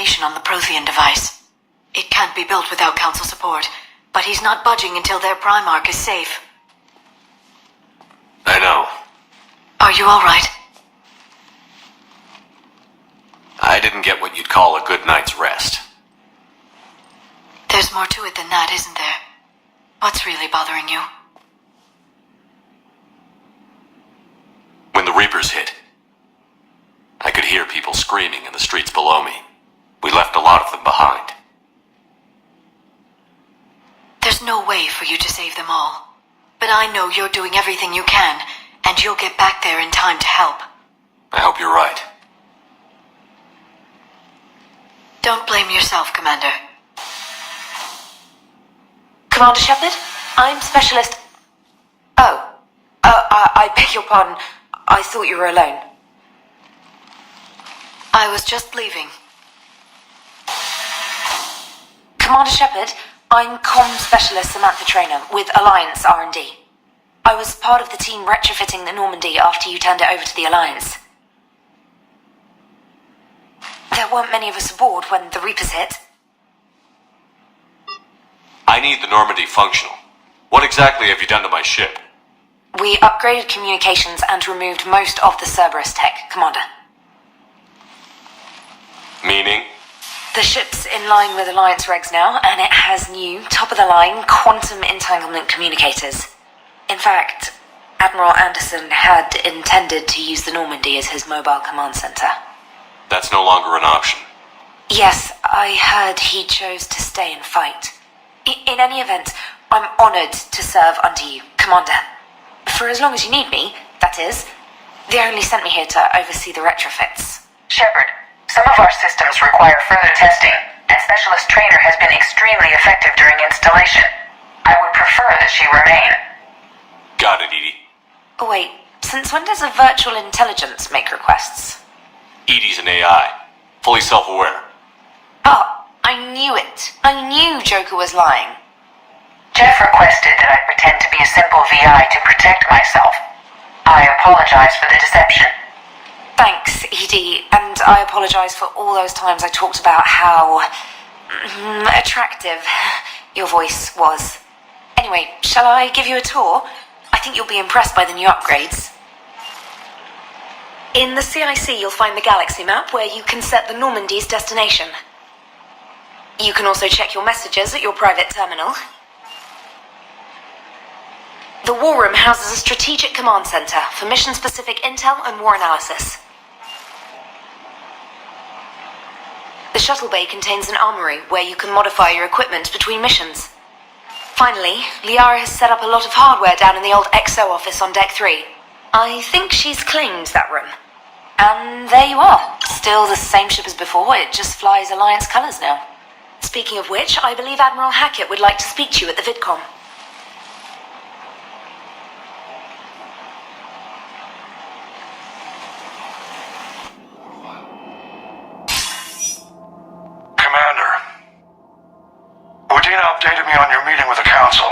information on the Prothean device. It can't be built without Council support, but he's not budging until their Primarch is safe. I know. Are you alright? I didn't get what you'd call a good night's rest. There's more to it than that, isn't there? What's really bothering you? When the Reapers hit, I could hear people screaming in the streets below me. We left a lot of them behind. There's no way for you to save them all. But I know you're doing everything you can, and you'll get back there in time to help. I hope you're right. Don't blame yourself, Commander. Commander Shepard, I'm Specialist... I beg your pardon. I thought you were alone. I was just leaving. Commander Shepard, I'm Comm Specialist Samantha Traynor with Alliance R&D. I was part of the team retrofitting the Normandy after you turned it over to the Alliance. There weren't many of us aboard when the Reapers hit. I need the Normandy functional. What exactly have you done to my ship? We upgraded communications and removed most of the Cerberus tech, Commander. Meaning? The ship's in line with Alliance regs now, and it has new, top-of-the-line, quantum entanglement communicators. In fact, Admiral Anderson had intended to use the Normandy as his mobile command center. That's no longer an option. Yes, I heard he chose to stay and fight. In any event, I'm honored to serve under you, Commander. For as long as you need me, that is. They only sent me here to oversee the retrofits. Shepard, some of our systems require further testing, and Specialist Traynor has been extremely effective during installation. I would prefer that she remain. Got it, Edie. Oh, wait, since when does a virtual intelligence make requests? Edie's an AI. Fully self-aware. Oh, I knew it. I knew Joker was lying. Jeff requested that I pretend to be a simple VI to protect myself. I apologize for the deception. Thanks, Edie, and I apologize for all those times I talked about how... attractive your voice was. Anyway, shall I give you a tour? I think you'll be impressed by the new upgrades. In the CIC, you'll find the galaxy map where you can set the Normandy's destination. You can also check your messages at your private terminal. The War Room houses a strategic command center for mission-specific intel and war analysis. The shuttle bay contains an armory where you can modify your equipment between missions. Finally, Liara has set up a lot of hardware down in the old XO office on Deck 3. I think she's claimed that room. And there you are. Still the same ship as before, it just flies Alliance colors now. Speaking of which, I believe Admiral Hackett would like to speak to you at the VidCom. Commander, Udina updated me on your meeting with the Council.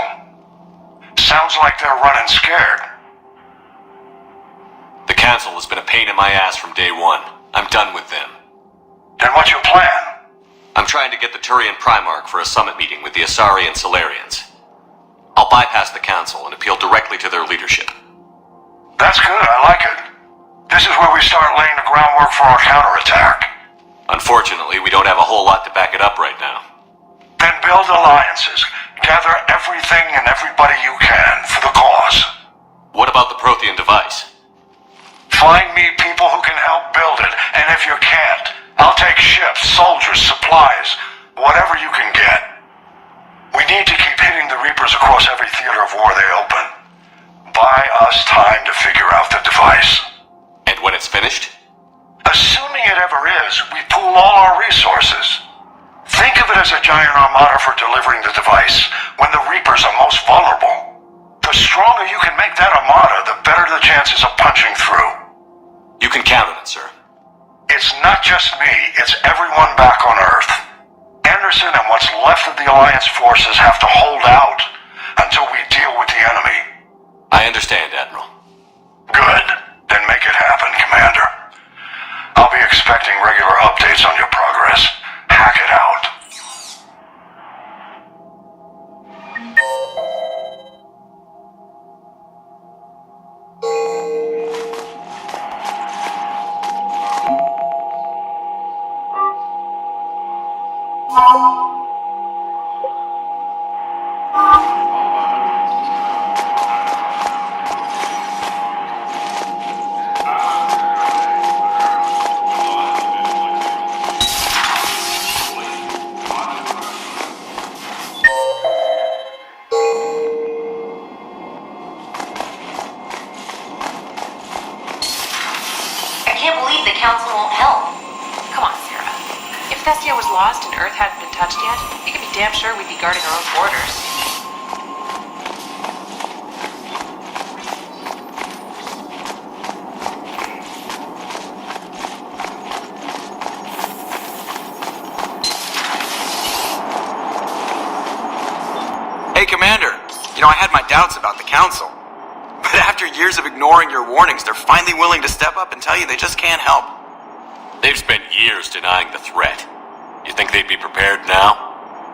Sounds like they're running scared. The Council has been a pain in my ass from day one. I'm done with them. Then what's your plan? I'm trying to get the Turian Primarch for a summit meeting with the Asari and Solarians. I'll bypass the Council and appeal directly to their leadership. That's good, I like it. This is where we start laying the groundwork for our counterattack. Unfortunately, we don't have a whole lot to back it up right now. Then build alliances. Gather everything and everybody you can for the cause. What about the Prothean device? Find me people who can help build it, and if you can't, I'll take ships, soldiers, supplies, whatever you can get. We need to keep hitting the Reapers across every theater of war they open. Buy us time to figure out the device. And when it's finished? Assuming it ever is, we pool all our resources. Think of it as a giant armada for delivering the device when the Reapers are most vulnerable. The stronger you can make that armada, the better the chances of punching through. You can count on it, sir. It's not just me, it's everyone back on Earth. Anderson and what's left of the Alliance forces have to hold out until we deal with the enemy. I understand, Admiral. Good. Then make it happen, Commander. I'll be expecting regular updates on your progress. if Thessia was lost and Earth hadn't been touched yet, you can be damn sure we'd be guarding our own borders. Hey, Commander. You know, I had my doubts about the Council. But after years of ignoring your warnings, they're finally willing to step up and tell you they just can't help. They've spent years denying the threat. You think they'd be prepared now?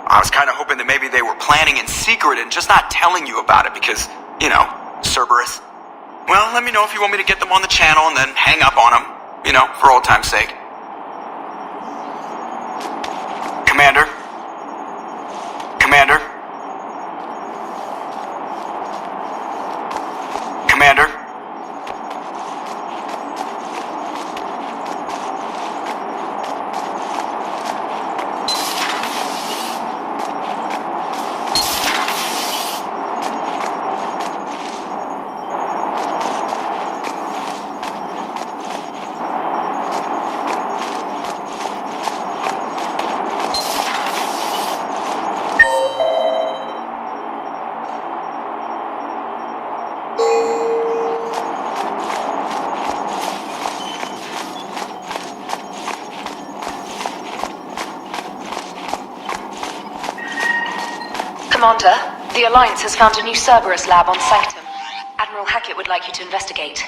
I was kind of hoping that maybe they were planning in secret and just not telling you about it because, you know, Cerberus. Well, let me know if you want me to get them on the channel and then hang up on them, you know, for old time's sake. Commander? Commander? Commander? Commander, the Alliance has found a new Cerberus lab on Sanctum. Admiral Hackett would like you to investigate.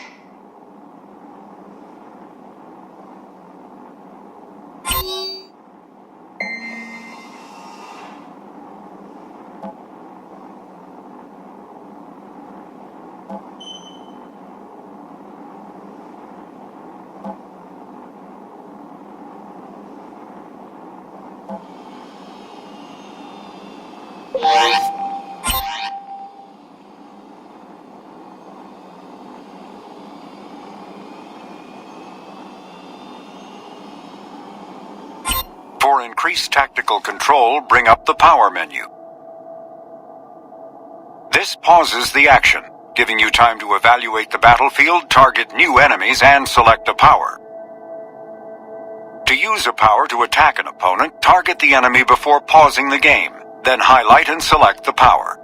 For increased tactical control, bring up the power menu. This pauses the action, giving you time to evaluate the battlefield, target new enemies, and select a power. To use a power to attack an opponent, target the enemy before pausing the game, then highlight and select the power.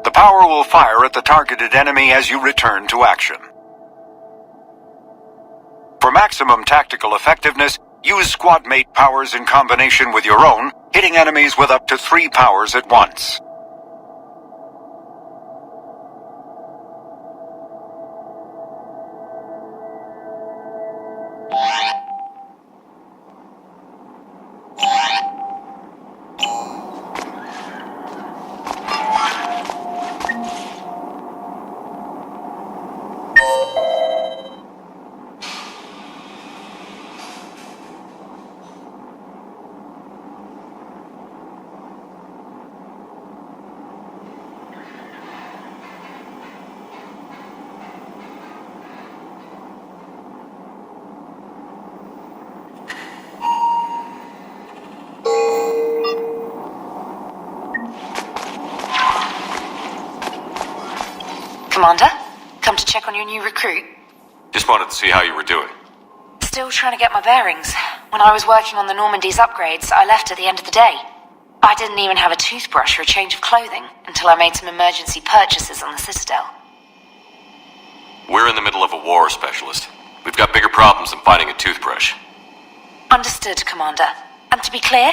The power will fire at the targeted enemy as you return to action. For maximum tactical effectiveness, use squad mate powers in combination with your own, hitting enemies with up to 3 powers at once. Commander, come to check on your new recruit. Just wanted to see how you were doing. Still trying to get my bearings. When I was working on the Normandy's upgrades, I left at the end of the day. I didn't even have a toothbrush or a change of clothing until I made some emergency purchases on the Citadel. We're in the middle of a war, Specialist. We've got bigger problems than finding a toothbrush. Understood, Commander. And to be clear,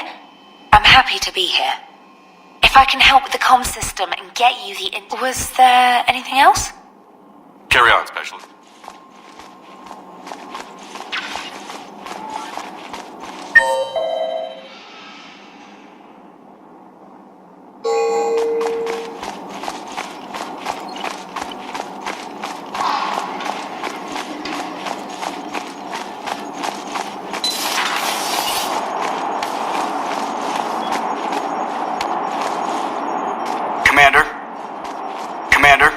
I'm happy to be here. If I can help with the comm system and get you the Was there anything else? Carry on, Specialist. Commander? Commander?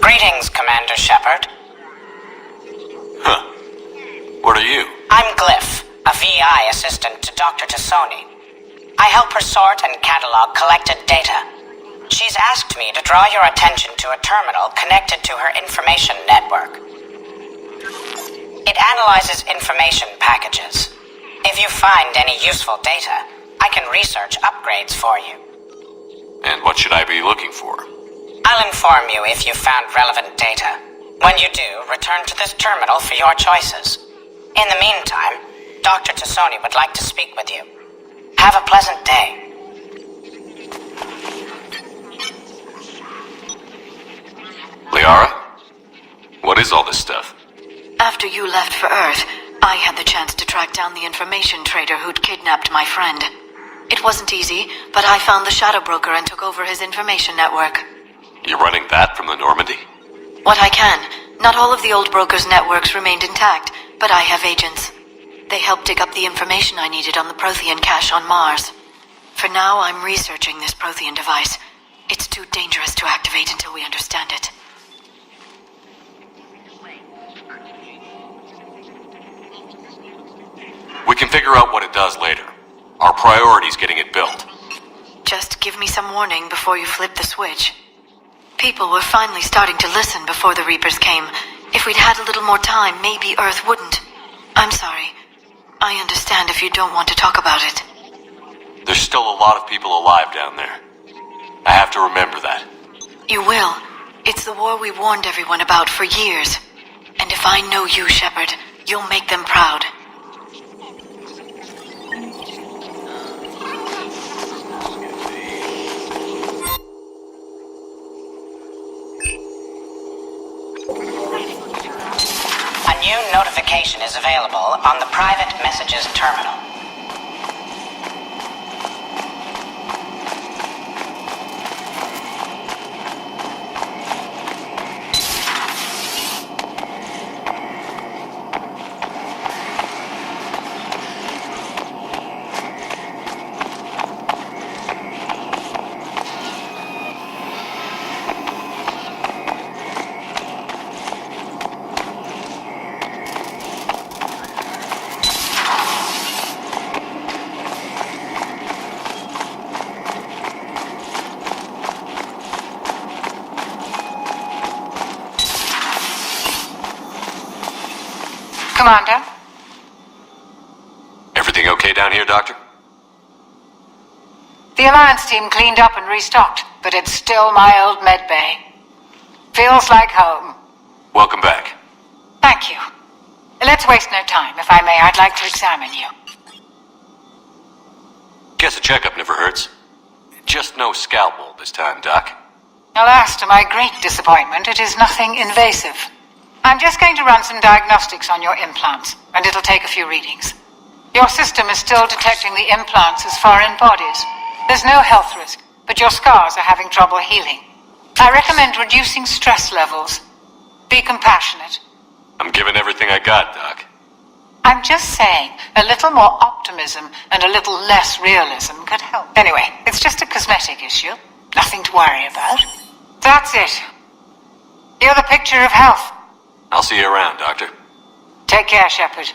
Greetings, Commander Shepard. Huh. What are you? I'm Glyph, a VI assistant to Dr. Tassoni. I help her sort and catalog collected data. She's asked me to draw your attention to a terminal connected to her information network. It analyzes information packages. If you find any useful data, I can research upgrades for you. And what should I be looking for? I'll inform you if you've found relevant data. When you do, return to this terminal for your choices. In the meantime, Dr. Tassoni would like to speak with you. Have a pleasant day. Liara? What is all this stuff? After you left for Earth, I had the chance to track down the information trader who'd kidnapped my friend. It wasn't easy, but I found the shadow broker and took over his information network. You're running that from the Normandy? What I can. Not all of the old brokers' networks remained intact, but I have agents. They helped dig up the information I needed on the Prothean cache on Mars. For now, I'm researching this Prothean device. It's too dangerous to activate until we understand it. We can figure out what it does later. Our priority's getting it built. Just give me some warning before you flip the switch. People were finally starting to listen before the Reapers came. If we'd had a little more time, maybe Earth wouldn't. I'm sorry. I understand if you don't want to talk about it. There's still a lot of people alive down there. I have to remember that. You will. It's the war we warned everyone about for years. And if I know you, Shepard, you'll make them proud. A new notification is available on the private messages terminal. Commander? Everything okay down here, Doctor? The Alliance team cleaned up and restocked, but it's still my old medbay. Feels like home. Welcome back. Thank you. Let's waste no time. If I may, I'd like to examine you. Guess a checkup never hurts. Just no scalpel this time, Doc. Alas, to my great disappointment, it is nothing invasive. I'm just going to run some diagnostics on your implants, and it'll take a few readings. Your system is still detecting the implants as foreign bodies. There's no health risk, but your scars are having trouble healing. I recommend reducing stress levels. Be compassionate. I'm giving everything I got, Doc. I'm just saying, a little more optimism and a little less realism could help. Anyway, it's just a cosmetic issue. Nothing to worry about. That's it. You're the picture of health. I'll see you around, Doctor. Take care, Shepard.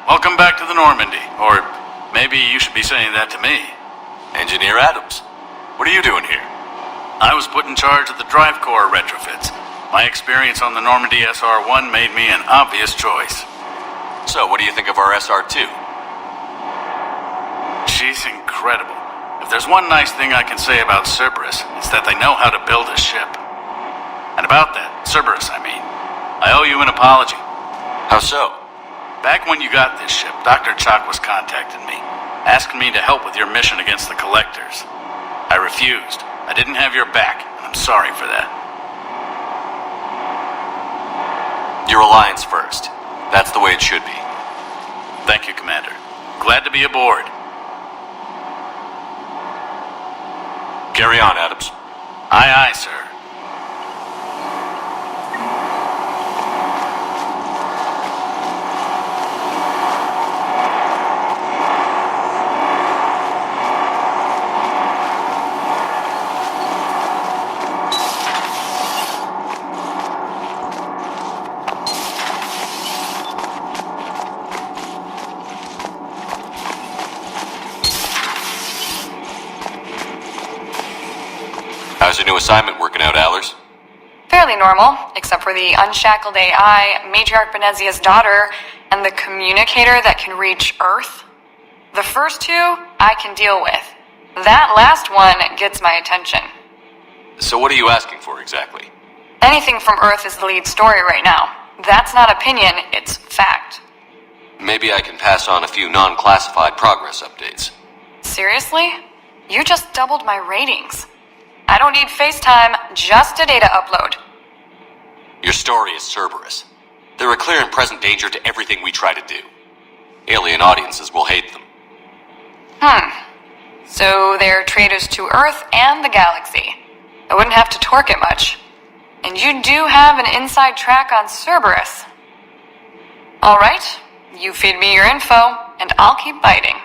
Welcome back to the Normandy. Or maybe you should be saying that to me. Engineer Adams, what are you doing here? I was put in charge of the drive core retrofits. My experience on the Normandy SR-1 made me an obvious choice. So, what do you think of our SR-2? She's incredible. If there's one nice thing I can say about Cerberus, it's that they know how to build a ship. And about that, Cerberus, I mean, I owe you an apology. How so? Back when you got this ship, Dr. Chalk was contacting me, asking me to help with your mission against the Collectors. I refused. I didn't have your back, and I'm sorry for that. Your alliance first. That's the way it should be. Thank you, Commander. Glad to be aboard. Carry on, Adams. Aye, aye, sir. How's your new assignment working out, Allers? Fairly normal, except for the unshackled AI, matriarch Benezia's daughter, and the communicator that can reach Earth. The first two, I can deal with. That last one gets my attention. So what are you asking for exactly? Anything from Earth is the lead story right now. That's not opinion, it's fact. Maybe I can pass on a few non-classified progress updates. Seriously? You just doubled my ratings. I don't need FaceTime, just a data upload. Your story is Cerberus. They're a clear and present danger to everything we try to do. Alien audiences will hate them. So they're traitors to Earth and the galaxy. I wouldn't have to torque it much. And you do have an inside track on Cerberus. Alright, you feed me your info, and I'll keep biting.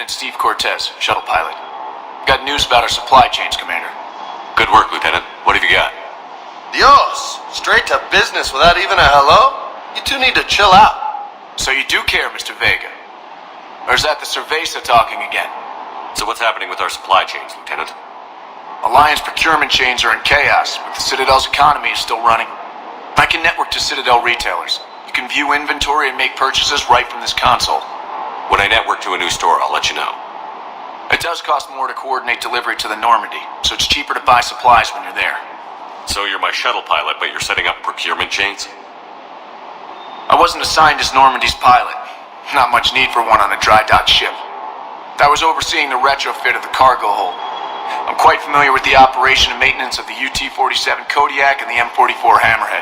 Steve Cortez, shuttle pilot. Got news about our supply chains, Commander. Good work, Lieutenant. What have you got? Dios! Straight to business without even a hello? You two need to chill out. So you do care, Mr. Vega? Or is that the Cerveza talking again? So what's happening with our supply chains, Lieutenant? Alliance procurement chains are in chaos, but the Citadel's economy is still running. I can network to Citadel retailers. You can view inventory and make purchases right from this console. When I network to a new store, I'll let you know. It does cost more to coordinate delivery to the Normandy, so it's cheaper to buy supplies when you're there. So you're my shuttle pilot, but you're setting up procurement chains? I wasn't assigned as Normandy's pilot. Not much need for one on a dry dock ship. I was overseeing the retrofit of the cargo hold. I'm quite familiar with the operation and maintenance of the UT-47 Kodiak and the M44 Hammerhead.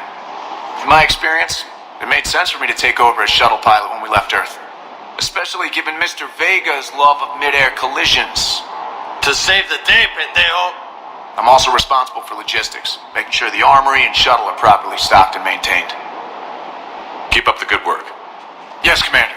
In my experience, it made sense for me to take over as shuttle pilot when we left Earth. Especially given Mr. Vega's love of mid-air collisions. To save the day, pendejo. I'm also responsible for logistics, making sure the armory and shuttle are properly stocked and maintained. Keep up the good work. Yes, Commander.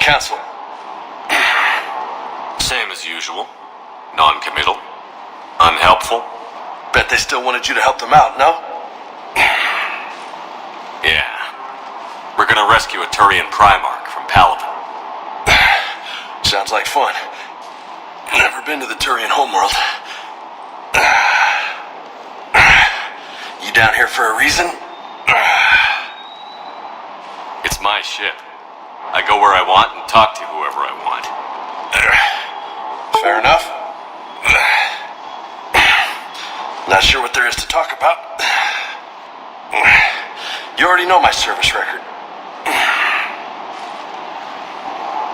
council? Same as usual. Non-committal. Unhelpful. Bet they still wanted you to help them out, no? Yeah. We're gonna rescue a Turian Primarch from Palaven. Sounds like fun. Never been to the Turian homeworld. You down here for a reason? It's my ship. I go where I want and talk to whoever I want. Fair enough. Not sure what there is to talk about. You already know my service record.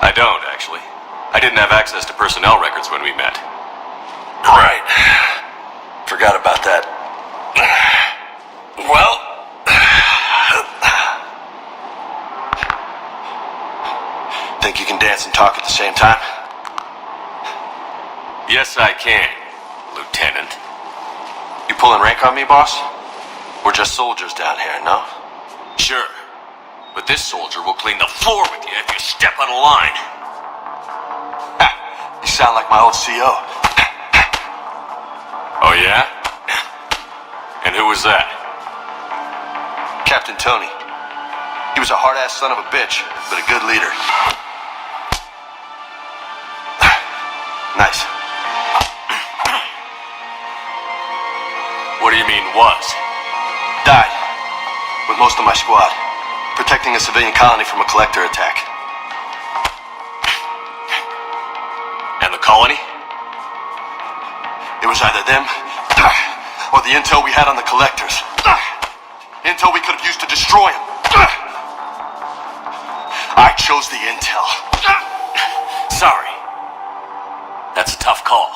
I don't, actually. I didn't have access to personnel records when we met. Right. Forgot about that. Well... Think you can dance and talk at the same time? Yes, I can, Lieutenant. You pulling rank on me, boss? We're just soldiers down here, no? Sure. But this soldier will clean the floor with you if you step out of line. You sound like my old CO. Oh, yeah? And who was that? Captain Tony. He was a hard-ass son of a bitch, but a good leader. Nice. What do you mean, was? Died. With most of my squad. Protecting a civilian colony from a collector attack. And the colony? It was either them, or the intel we had on the collectors. Intel we could have used to destroy them. I chose the intel. Sorry. That's a tough call.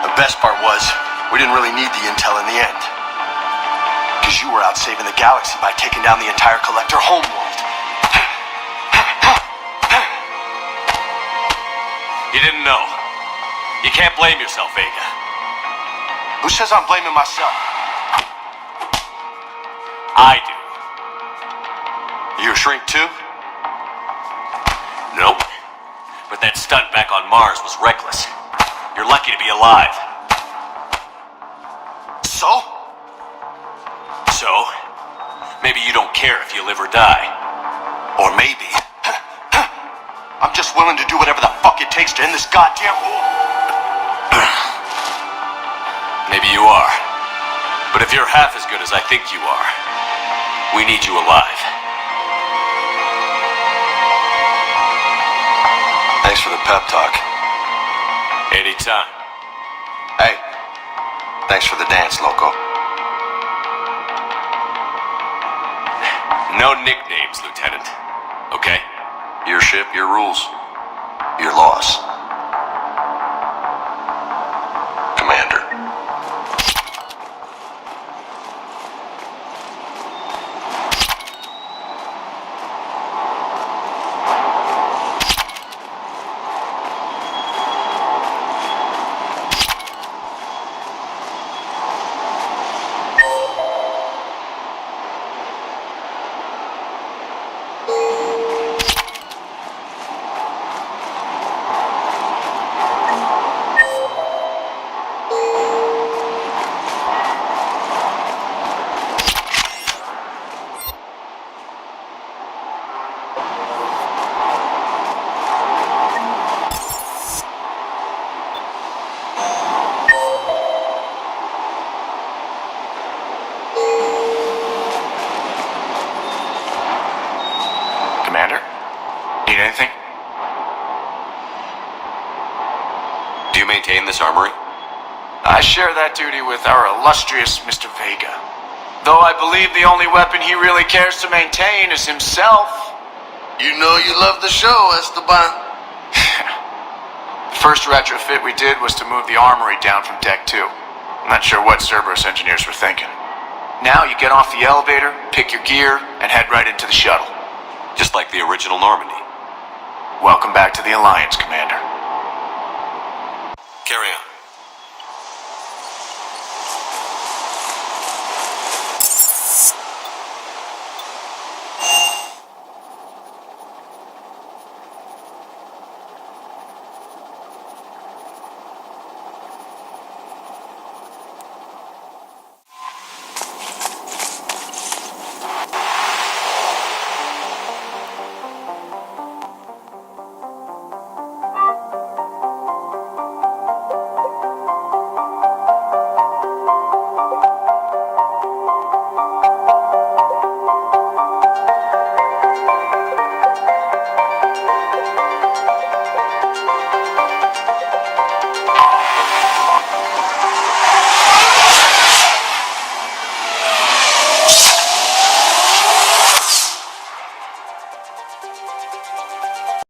The best part was, we didn't really need the intel in the end. Because you were out saving the galaxy by taking down the entire collector homeworld. You didn't know. You can't blame yourself, Vega. Who says I'm blaming myself? I do. You a shrink too? Nope. But that stunt back on Mars was reckless. You're lucky to be alive. So? So, maybe you don't care if you live or die. Or maybe... I'm just willing to do whatever the fuck it takes to end this goddamn war. Maybe you are. But if you're half as good as I think you are, we need you alive. Thanks for the pep talk. Anytime. Hey, thanks for the dance, Loco. No nicknames, Lieutenant. Okay? Your ship, your rules. Your laws. Commander. Commander? Need anything? Do you maintain this armory? I share that duty with our illustrious Mr. Vega. Though I believe the only weapon he really cares to maintain is himself. You know you love the show, Esteban. The first retrofit we did was to move the armory down from Deck 2. I'm not sure what Cerberus engineers were thinking. Now you get off the elevator, pick your gear, and head right into the shuttle. Just like the original Normandy. Welcome back to the Alliance, Commander.